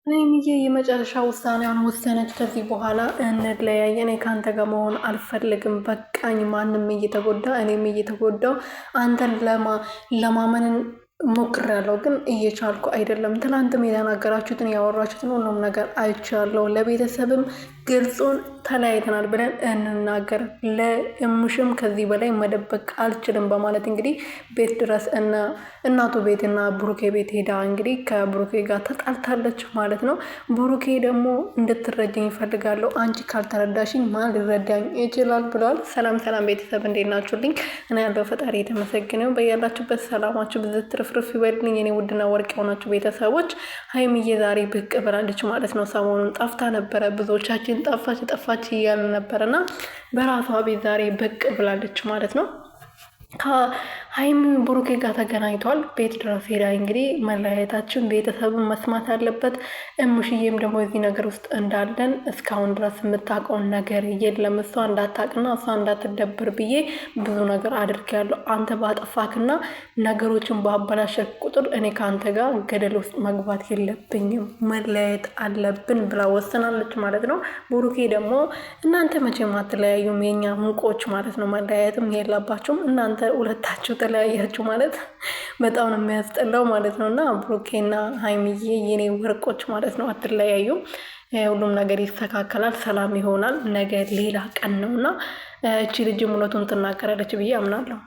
ሀይሚዬ የመጨረሻ ውሳኔዋን ወሰነች። ከዚህ በኋላ እንለያይ፣ እኔ ከአንተ ጋር መሆን አልፈልግም፣ በቃኝ። ማንም እየተጎዳ እኔም እየተጎዳው አንተን ለማመን ሞክሬያለሁ፣ ግን እየቻልኩ አይደለም። ትናንትም የተናገራችሁትን ያወራችሁትን ሁሉም ነገር አይቻለሁ። ለቤተሰብም ግልጹን ተለያይተናል ብለን እንናገር፣ ለእሙሽም ከዚህ በላይ መደበቅ አልችልም በማለት እንግዲህ ቤት ድረስ እናቱ ቤት እና ብሩኬ ቤት ሄዳ እንግዲህ ከብሩኬ ጋር ተጣልታለች ማለት ነው። ብሩኬ ደግሞ እንድትረዳኝ ይፈልጋለሁ፣ አንቺ ካልተረዳሽኝ ማን ሊረዳኝ ይችላል ብለዋል። ሰላም ሰላም ቤተሰብ እንዴት ናችሁልኝ? እኔ ያለው ፈጣሪ የተመሰገነው። በያላችሁበት ሰላማችሁ ብዝት ትርፍርፍ ይበልልኝ የኔ ውድና ወርቅ የሆናችሁ ቤተሰቦች። ሀይሚዬ ዛሬ ብቅ ብላለች ማለት ነው። ሰሞኑን ጠፍታ ነበረ፣ ብዙዎቻችን ጠፋች እያሉ ነበርና በራሷ ቤት ዛሬ ብቅ ብላለች ማለት ነው። ከሀይሚ ብሩኬ ጋር ተገናኝተዋል። ቤት ድረስ ሄዳ እንግዲህ መለያየታችን ቤተሰብን መስማት አለበት። እሙሽዬም ደግሞ እዚህ ነገር ውስጥ እንዳለን እስካሁን ድረስ የምታውቀውን ነገር የለም። እሷ እንዳታውቅና እሷ እንዳትደብር ብዬ ብዙ ነገር አድርጌያለሁ። አንተ ባጠፋክና ነገሮችን ባበላሸክ ቁጥር እኔ ከአንተ ጋር ገደል ውስጥ መግባት የለብኝም፣ መለያየት አለብን ብላ ወስናለች ማለት ነው። ብሩኬ ደግሞ እናንተ መቼም አትለያዩም የኛ ሙቆች ማለት ነው። መለያየትም የለባችሁም እናንተ ሁለታችሁ ተለያያችሁ ማለት በጣም ነው የሚያስጠላው ማለት ነው። እና ብሩኬና ሀይሚዬ የኔ ወርቆች ማለት ነው አትለያዩም። ሁሉም ነገር ይስተካከላል፣ ሰላም ይሆናል። ነገ ሌላ ቀን ነው እና እቺ ልጅ እውነቱን ትናገራለች ብዬ አምናለሁ።